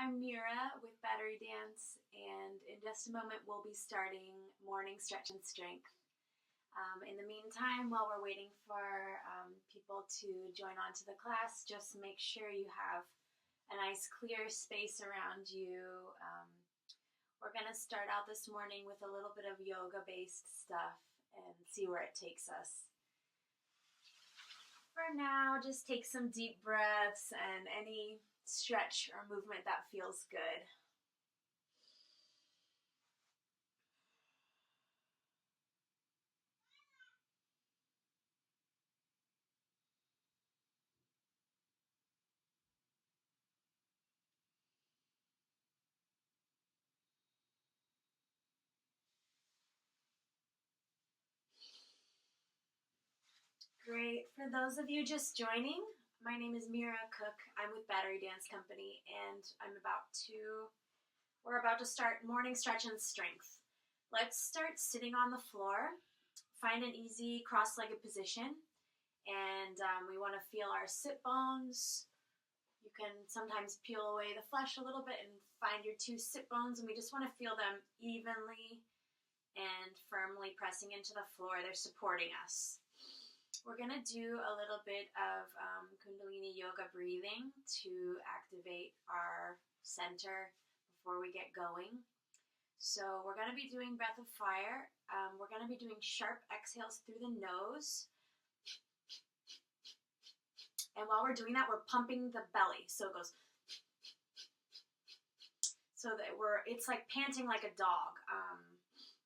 I'm Mira with Battery Dance, and in just a moment we'll be starting morning stretch and strength. In the meantime, while we're waiting for people to join onto the class, just make sure you have a nice clear space around you. We're going to start out this morning with a little bit of yoga-based stuff and see where it takes us. For now, just take some deep breaths and any stretch or movement that feels good. Great. For those of you just joining, my name is Mira Cook. I'm with Battery Dance Company, and we're about to start morning stretch and strength. Let's start sitting on the floor. Find an easy cross-legged position, and we want to feel our sit bones. You can sometimes peel away the flesh a little bit and find your two sit bones, and we just want to feel them evenly and firmly pressing into the floor. They're supporting us. We're going to do a little bit of Kundalini yoga breathing to activate our center before we get going. So we're going to be doing breath of fire. We're going to be doing sharp exhales through the nose. And while we're doing that, we're pumping the belly. So it goes, so that it's like panting like a dog.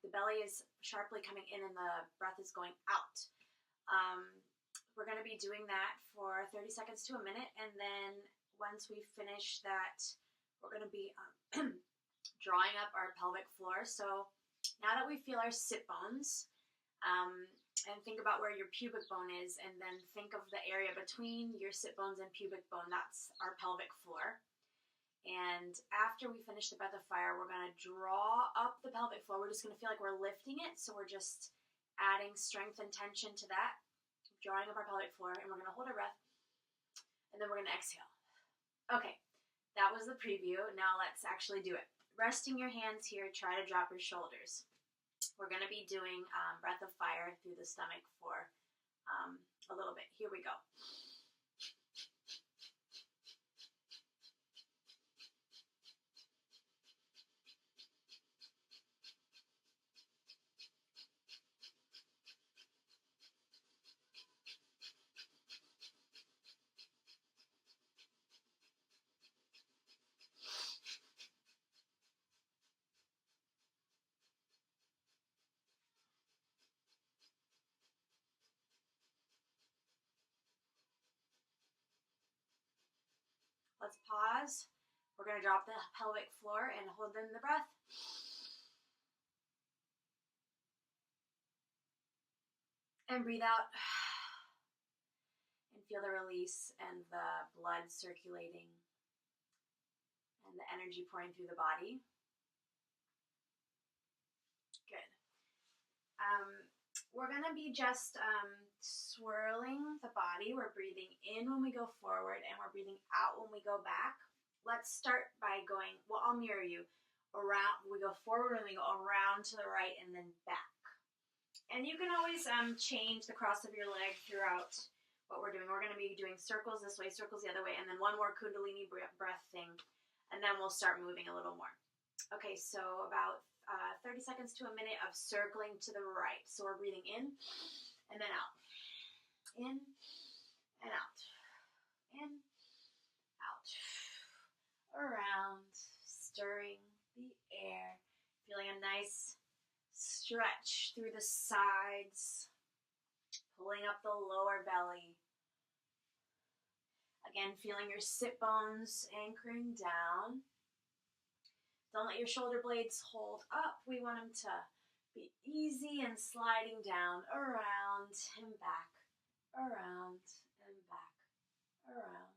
The belly is sharply coming in and the breath is going out. We're going to be doing that for 30 seconds to a minute, and then once we finish that, we're going to be drawing up our pelvic floor. So now that we feel our sit bones, and think about where your pubic bone is, and then think of the area between your sit bones and pubic bone. That's our pelvic floor. And after we finish the breath of fire, we're going to draw up the pelvic floor. We're just going to feel like we're lifting it, so we're just adding strength and tension to that, drawing up our pelvic floor, and we're going to hold our breath, and then we're going to exhale. Okay, that was the preview. Now let's actually do it. Resting your hands here, try to drop your shoulders. We're going to be doing breath of fire through the stomach for a little bit. Here we go. Let's pause. We're going to drop the pelvic floor and hold in the breath. And breathe out. And feel the release and the blood circulating and the energy pouring through the body. Good. We're going to be just swirling the body. We're breathing in when we go forward, and we're breathing out when we go back. Let's start by going, well, I'll mirror you. Around, we go forward and we go around to the right and then back. And you can always change the cross of your leg throughout what we're doing. We're going to be doing circles this way, circles the other way, and then one more Kundalini breath thing, and then we'll start moving a little more. Okay, so about 30 seconds to a minute of circling to the right. So we're breathing in and then out. In and out. In, out. Around, stirring the air. Feeling a nice stretch through the sides. Pulling up the lower belly. Again, feeling your sit bones anchoring down. Don't let your shoulder blades hold up. We want them to be easy and sliding down, around and back, around and back, around.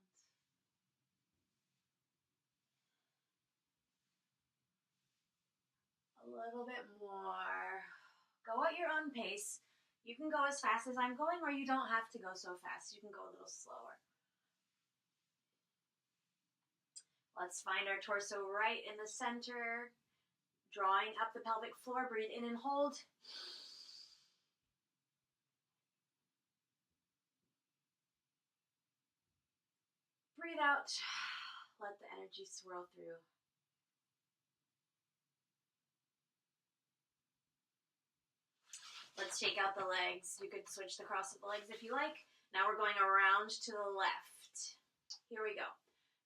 A little bit more. Go at your own pace. You can go as fast as I'm going, or you don't have to go so fast. You can go a little slower. Let's find our torso right in the center, drawing up the pelvic floor. Breathe in and hold. Breathe out. Let the energy swirl through. Let's shake out the legs. You could switch the cross of the legs if you like. Now we're going around to the left. Here we go.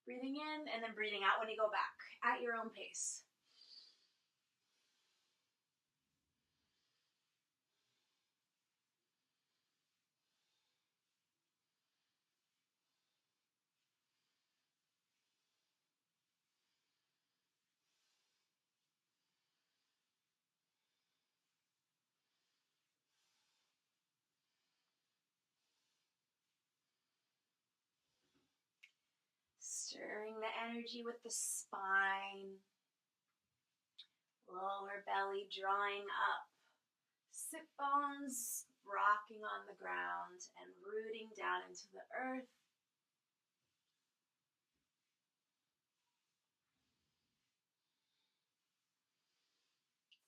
Breathing in and then breathing out when you go back at your own pace. Stirring the energy with the spine. Lower belly drawing up. Sit bones rocking on the ground and rooting down into the earth.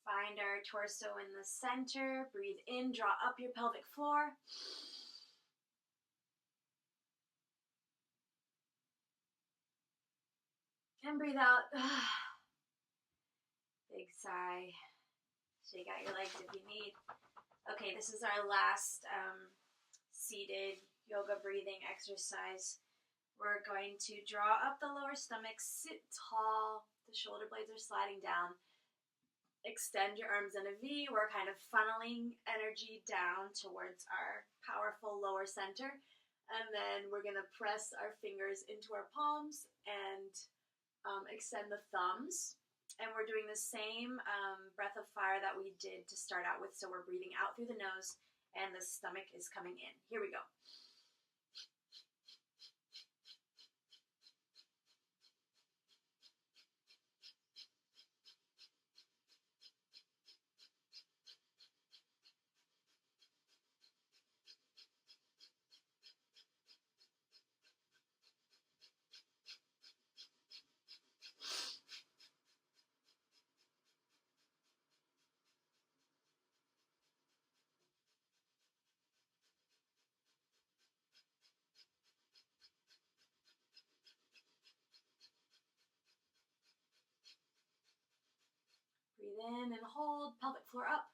Find our torso in the center. Breathe in, draw up your pelvic floor. And breathe out. Big sigh. Shake out your legs if you need. Okay, this is our last seated yoga breathing exercise. We're going to draw up the lower stomach, sit tall. The shoulder blades are sliding down. Extend your arms in a V. We're kind of funneling energy down towards our powerful lower center. And then we're going to press our fingers into our palms and extend the thumbs. And we're doing the same breath of fire that we did to start out with. So we're breathing out through the nose and the stomach is coming in. Here we go. Breathe in and hold, pelvic floor up.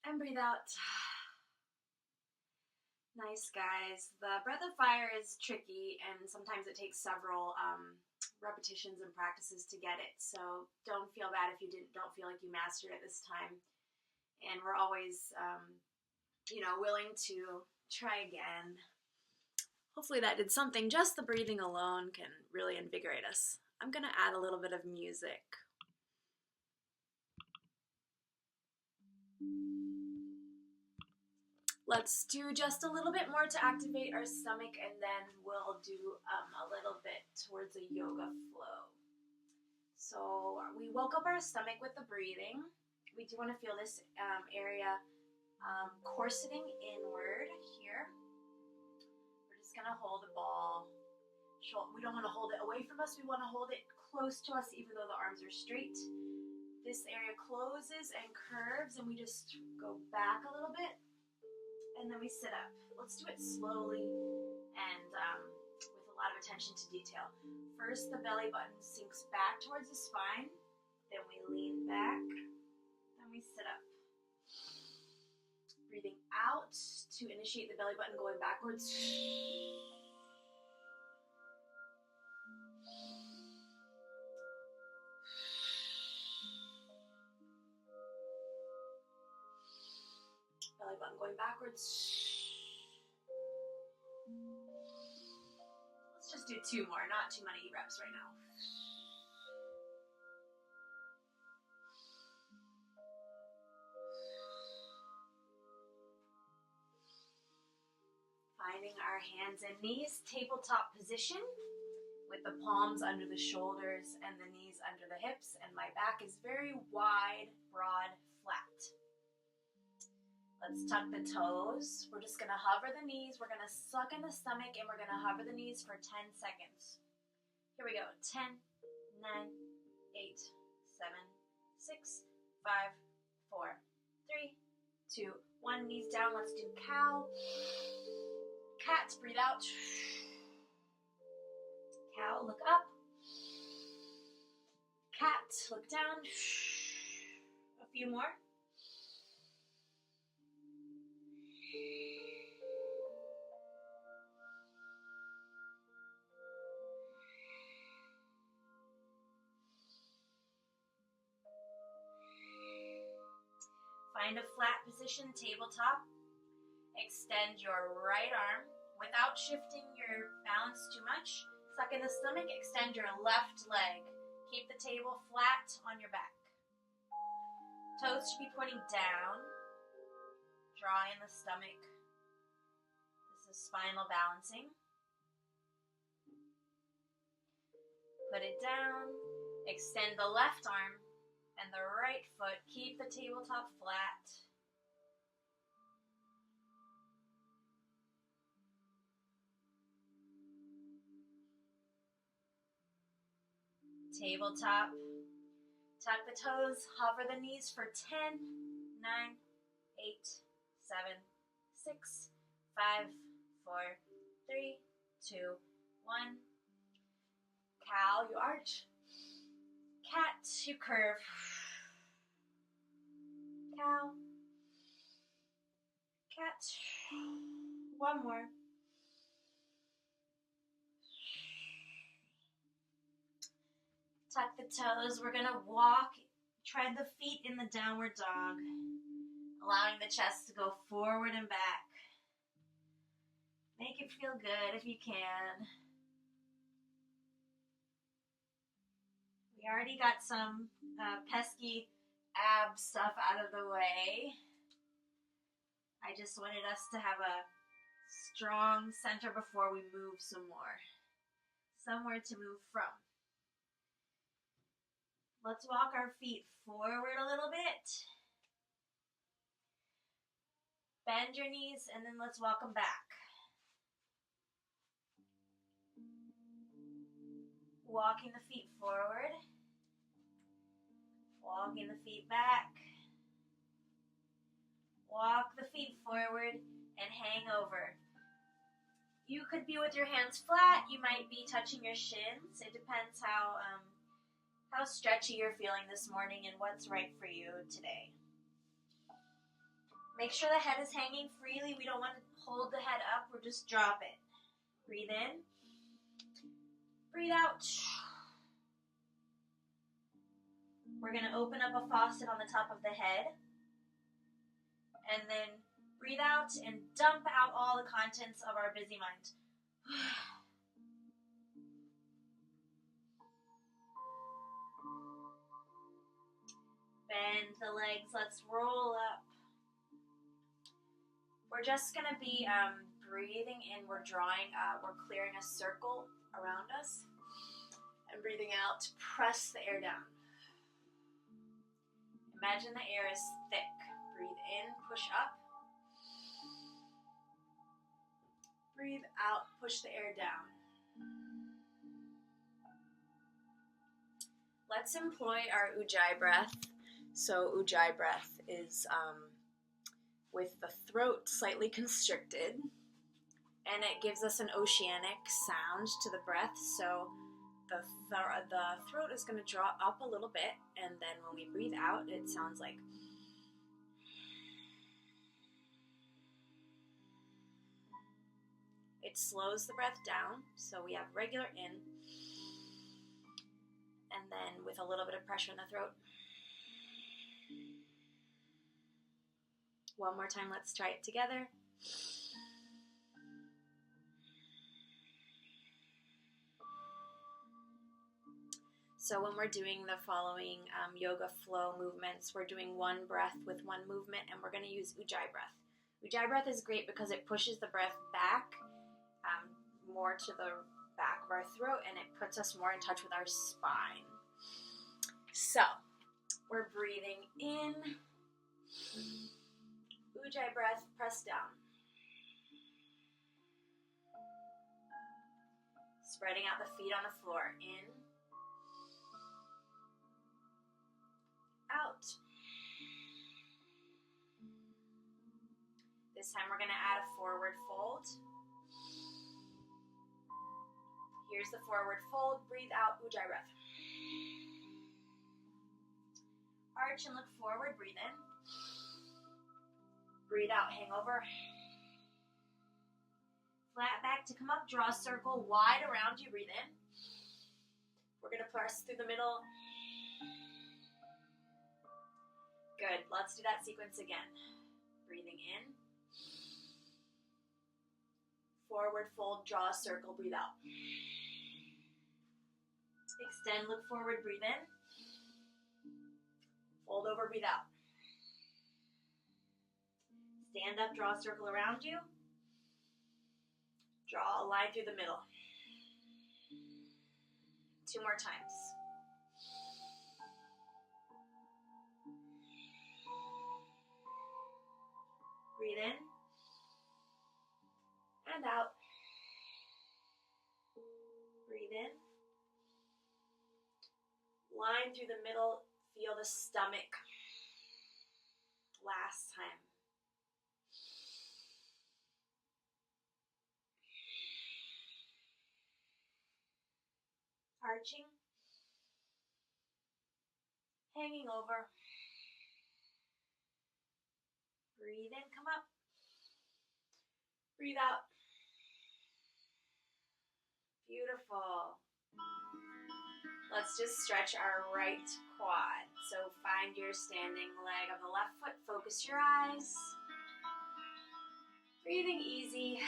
And breathe out. Nice, guys. The breath of fire is tricky, and sometimes it takes several repetitions and practices to get it. So don't feel bad if you don't feel like you mastered it this time. And we're always, willing to try again. Hopefully that did something. Just the breathing alone can really invigorate us. I'm going to add a little bit of music. Let's do just a little bit more to activate our stomach, and then we'll do a little bit towards a yoga flow. So we woke up our stomach with the breathing. We do want to feel this area corseting inward here. We're just going to hold the ball. We don't want to hold it away from us. We want to hold it close to us even though the arms are straight. This area closes and curves, and we just go back a little bit. And then we sit up. Let's do it slowly and with a lot of attention to detail. First, the belly button sinks back towards the spine. Then we lean back. Then we sit up. Breathing out to initiate the belly button going backwards. Belly button going backwards. Let's just do 2 more, not too many reps right now. Finding our hands and knees, tabletop position with the palms under the shoulders and the knees under the hips, and my back is very wide, broad, flat. Let's tuck the toes. We're just going to hover the knees. We're going to suck in the stomach, and we're going to hover the knees for 10 seconds. Here we go. 10, 9, 8, 7, 6, 5, 4, 3, 2, 1. Knees down. Let's do cow. Cat, breathe out. Cow, look up. Cat, look down. A few more. Find a flat position, tabletop. Extend your right arm without shifting your balance too much. Suck in the stomach, extend your left leg. Keep the table flat on your back. Toes should be pointing down. Draw in the stomach. This is spinal balancing. Put it down. Extend the left arm and the right foot. Keep the tabletop flat. Tabletop. Tuck the toes. Hover the knees for 10, 9, 8, 7, 6, 5, 4, 3, 2, 1. Cow, you arch. Cat, you curve. Cow. Cat. One more. Tuck the toes. We're going to walk, tread the feet in the downward dog, allowing the chest to go forward and back. Make it feel good if you can. We already got some pesky ab stuff out of the way. I just wanted us to have a strong center before we move some more. Somewhere to move from. Let's walk our feet forward a little bit. Bend your knees and then let's walk them back. Walking the feet forward. Walking the feet back. Walk the feet forward and hang over. You could be with your hands flat. You might be touching your shins. It depends how stretchy you're feeling this morning and what's right for you today. Make sure the head is hanging freely. We don't want to hold the head up. We'll just drop it. Breathe in. Breathe out. We're going to open up a faucet on the top of the head. And then breathe out and dump out all the contents of our busy mind. Bend the legs. Let's roll up. We're just going to be breathing in. We're clearing a circle around us. And breathing out to press the air down. Imagine the air is thick. Breathe in, push up. Breathe out, push the air down. Let's employ our Ujjayi breath. So Ujjayi breath is with the throat slightly constricted, and it gives us an oceanic sound to the breath. So the throat is going to draw up a little bit, and then when we breathe out, it sounds like it slows the breath down. So we have regular in, and then with a little bit of pressure in the throat. One more time, let's try it together. So when we're doing the following yoga flow movements, we're doing one breath with one movement, and we're going to use Ujjayi breath. Ujjayi breath is great because it pushes the breath back, more to the back of our throat, and it puts us more in touch with our spine. So we're breathing in, Ujjayi breath, press down. Spreading out the feet on the floor. In. Out. This time we're going to add a forward fold. Here's the forward fold. Breathe out, Ujjayi breath. Arch and look forward. Breathe in. Breathe out, hang over. Flat back to come up. Draw a circle wide around you. Breathe in. We're going to press through the middle. Good. Let's do that sequence again. Breathing in. Forward fold, draw a circle, breathe out. Extend, look forward, breathe in. Fold over, breathe out. Stand up, draw a circle around you. Draw a line through the middle. 2 more times. Breathe in. And out. Breathe in. Line through the middle. Feel the stomach. Last time. Arching. Hanging over. Breathe in, come up. Breathe out. Beautiful. Let's just stretch our right quad. So find your standing leg of the left foot. Focus your eyes. Breathing easy.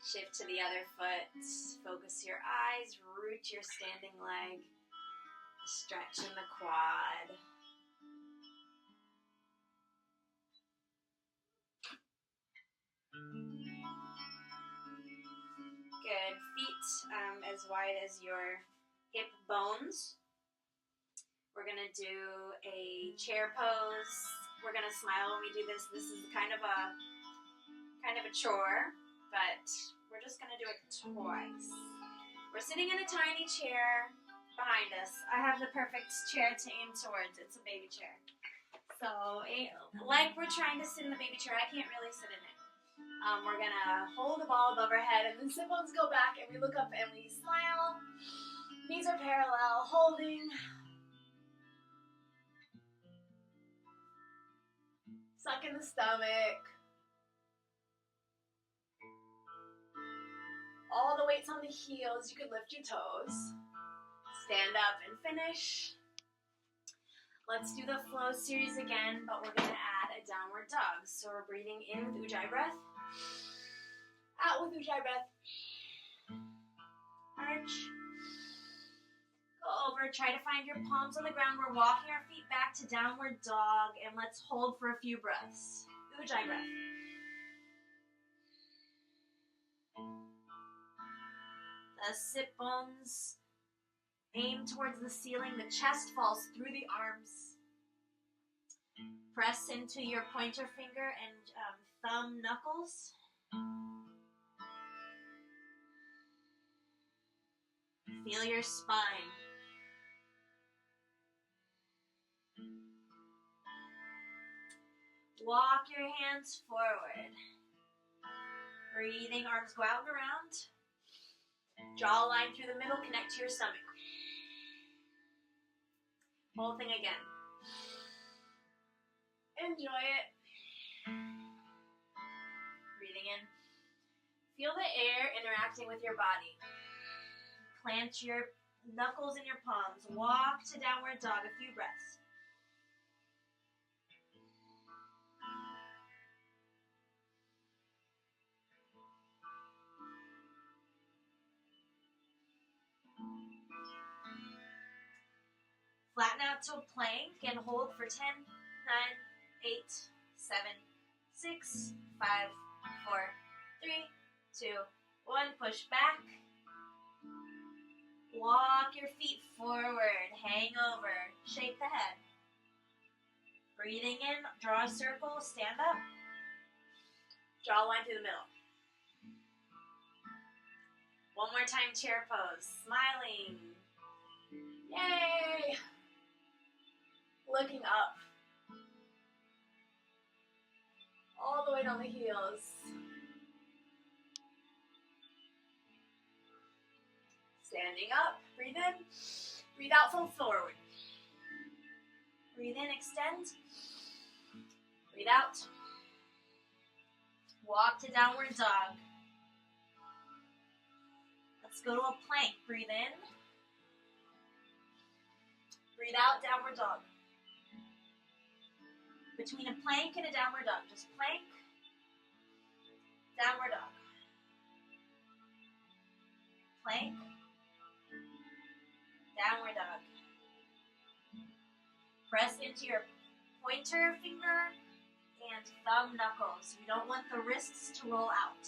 Shift to the other foot. Focus your eyes. Root your standing leg. Stretch in the quad. Good. Feet as wide as your hip bones. We're going to do a chair pose. We're going to smile when we do this. This is kind of a chore, but we're just going to do it twice. We're sitting in a tiny chair behind us. I have the perfect chair to aim towards. It's a baby chair. So, like we're trying to sit in the baby chair, I can't really sit in it. We're going to hold the ball above our head, and then sit bones go back, and we look up and we smile. Knees are parallel, holding. Suck in the stomach. All the weight's on the heels. You can lift your toes. Stand up and finish. Let's do the flow series again, but we're going to add a downward dog. So we're breathing in with Ujjayi breath. Out with Ujjayi breath. Arch. Go over. Try to find your palms on the ground. We're walking our feet back to downward dog, and let's hold for a few breaths. Ujjayi breath. The sit bones aim towards the ceiling. The chest falls through the arms. Press into your pointer finger and thumb knuckles. Feel your spine. Walk your hands forward. Breathing, arms go out and around. Draw a line through the middle, connect to your stomach. Whole thing again. Enjoy it. Breathing in. Feel the air interacting with your body. Plant your knuckles in your palms. Walk to downward dog, a few breaths. Flatten out to a plank and hold for 10, 9, 8, 7, 6, 5, 4, 3, 2, 1. Push back. Walk your feet forward, hang over, shake the head. Breathing in, draw a circle, stand up. Draw a line through the middle. One more time, chair pose, smiling. Yay! Looking up. All the way down the heels. Standing up, breathe in, breathe out, fold forward. Breathe in, extend. Breathe out. Walk to downward dog. Let's go to a plank. Breathe in. Breathe out, downward dog. Between a plank and a downward dog, just plank, downward dog. Plank, downward dog. Press into your pointer finger and thumb knuckles. You don't want the wrists to roll out.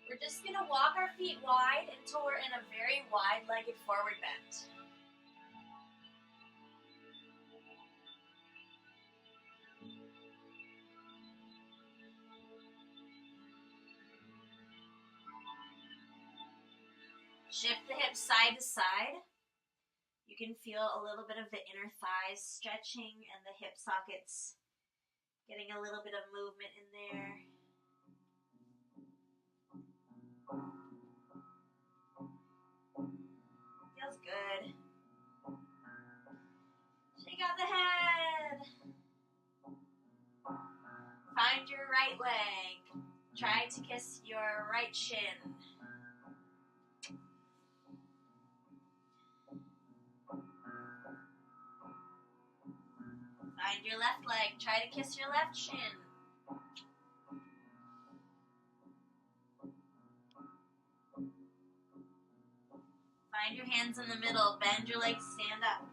We're just going to walk our feet wide until we're in a very wide-legged forward bend. Shift the hips side to side. You can feel a little bit of the inner thighs stretching and the hip sockets getting a little bit of movement in there. Feels good. Shake out the head. Find your right leg. Try to kiss your right shin. Find your left leg. Try to kiss your left shin. Find your hands in the middle. Bend your legs, stand up.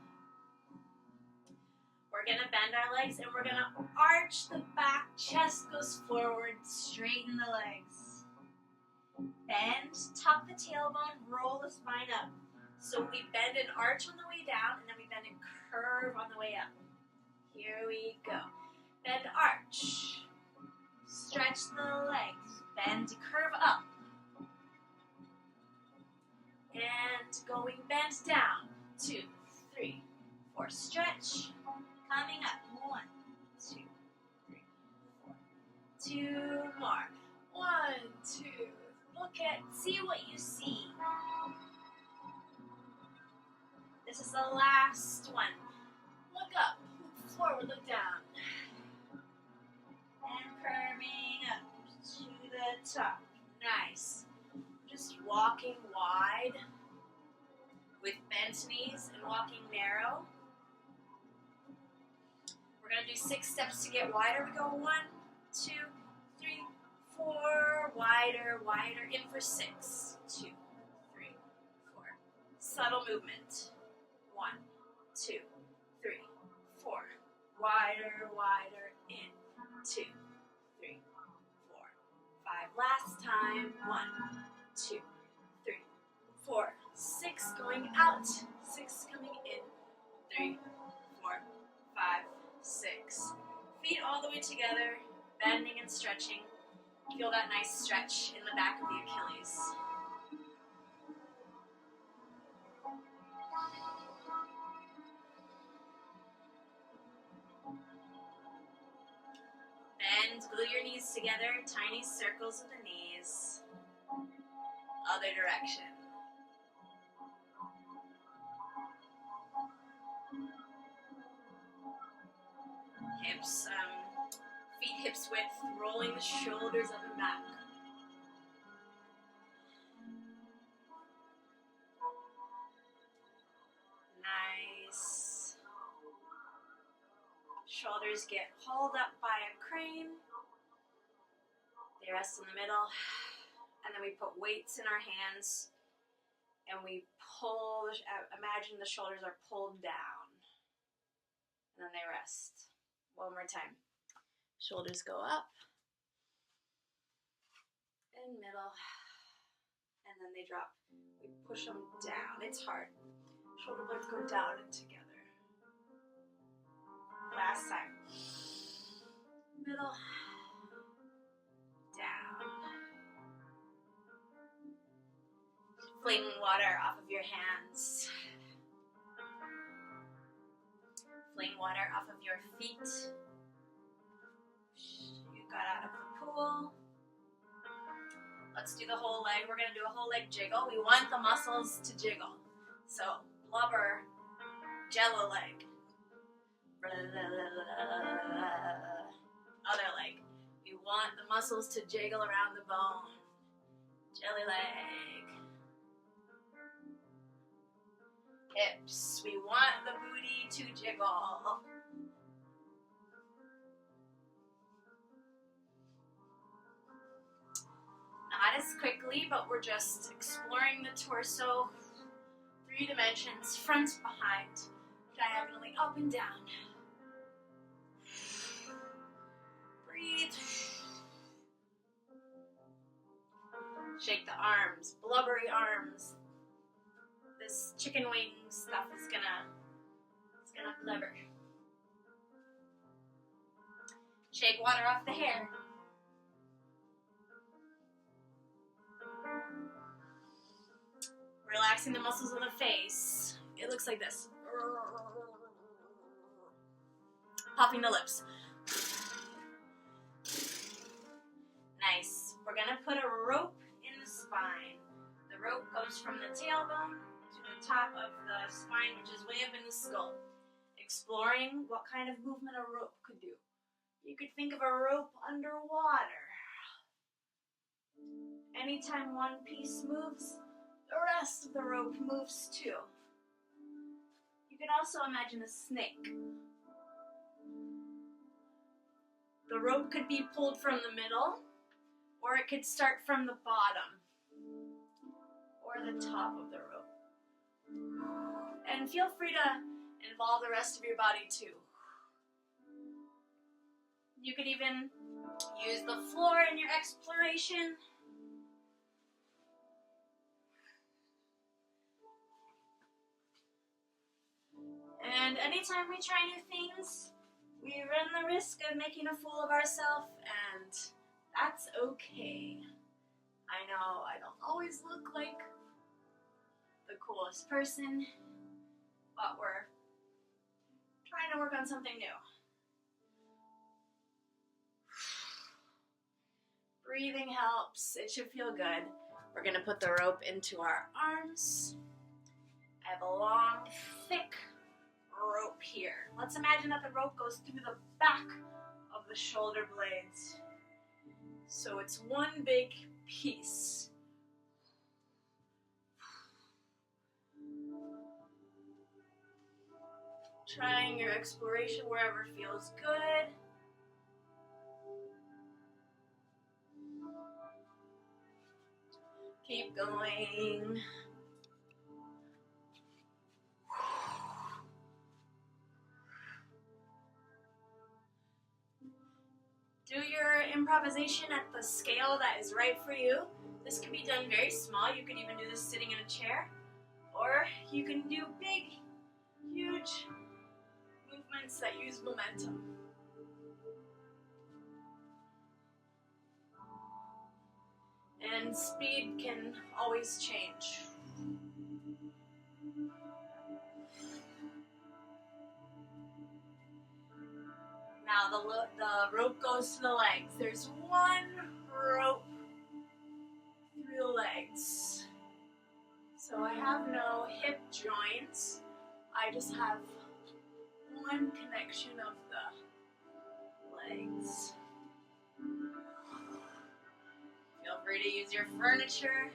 We're going to bend our legs and we're going to arch the back. Chest goes forward. Straighten the legs. Bend, tuck the tailbone, roll the spine up. So we bend and arch on the way down and then we bend and curve on the way up. Here we go. Bend, arch. Stretch the legs. Bend, curve up. And going bend down. 2, 3, 4. Stretch. Coming up. 1, 2, 3, 4. 2 more. 1, 2. Look at, see what you see. This is the last one. Look up. Forward, look down. And curving up to the top. Nice. Just walking wide with bent knees and walking narrow. We're going to do 6 steps to get wider. We go 1, 2, 3, 4. Wider, wider. In for 6. 2, 3, 4. Subtle movement. 1, 2, 3, 4. Wider, wider, in. 2, 3, 4, 5. Last time. 1, 2, 3, 4. 6 going out. 6 coming in. 3, 4, 5, 6. Feet all the way together, bending and stretching. Feel that nice stretch in the back of the Achilles. Bend, glue your knees together, tiny circles with the knees. Other direction. Hips, feet hips width, rolling the shoulders up and back. Nice. Shoulders get hauled up by a crane. They rest in the middle. And then we put weights in our hands. And we pull, imagine the shoulders are pulled down. And then they rest. One more time. Shoulders go up. And middle. And then they drop. We push them down. It's hard. Shoulder blades go down and together. Last time. Middle. Down. Fling water off of your hands. Fling water off of your feet. You got out of the pool. Let's do the whole leg. We're going to do a whole leg jiggle. We want the muscles to jiggle. So, blubber, jello leg. Other leg. We want the muscles to jiggle around the bone. Jelly leg. Hips. We want the booty to jiggle. Not as quickly, but we're just exploring the torso. 3 dimensions, front, behind, diagonally up and down. Breathe. Shake the arms, blubbery arms. This chicken wing stuff is gonna blubber. Shake water off the hair. Relaxing the muscles of the face. It looks like this. Puffing the lips. Nice. We're gonna put a rope in the spine. The rope goes from the tailbone to the top of the spine, which is way up in the skull. Exploring what kind of movement a rope could do. You could think of a rope underwater. Anytime one piece moves, the rest of the rope moves too. You can also imagine a snake. The rope could be pulled from the middle, or it could start from the bottom, or the top of the rope. And feel free to involve the rest of your body too. You could even use the floor in your exploration. And anytime we try new things, we run the risk of making a fool of ourselves, and that's okay. I know I don't always look like the coolest person, but we're trying to work on something new. Breathing helps. It should feel good. We're going to put the rope into our arms. I have a long, thick rope here. Let's imagine that the rope goes through the back of the shoulder blades. So it's one big piece. Trying your exploration wherever feels good. Keep going. Do your improvisation at the scale that is right for you. This can be done very small. You can even do this sitting in a chair. Or you can do big, huge movements that use momentum. And speed can always change. Now the rope goes to the legs. There's one rope through the legs. So I have no hip joints. I just have one connection of the legs. Feel free to use your furniture.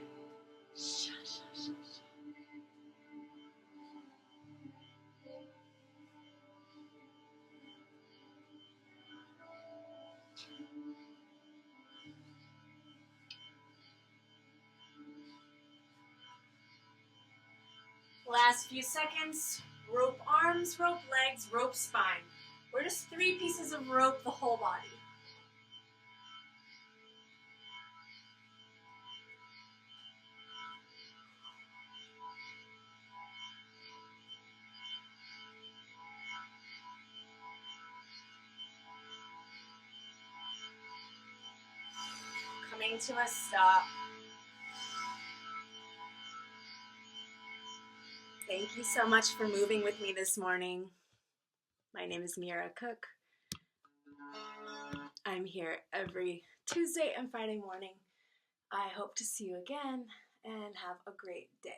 Last few seconds. Rope arms, rope legs, rope spine. We're just 3 pieces of rope the whole body. coming to a stop. Thank you so much for moving with me this morning. My name is Mira Cook. I'm here every Tuesday and Friday morning. I hope to see you again and have a great day.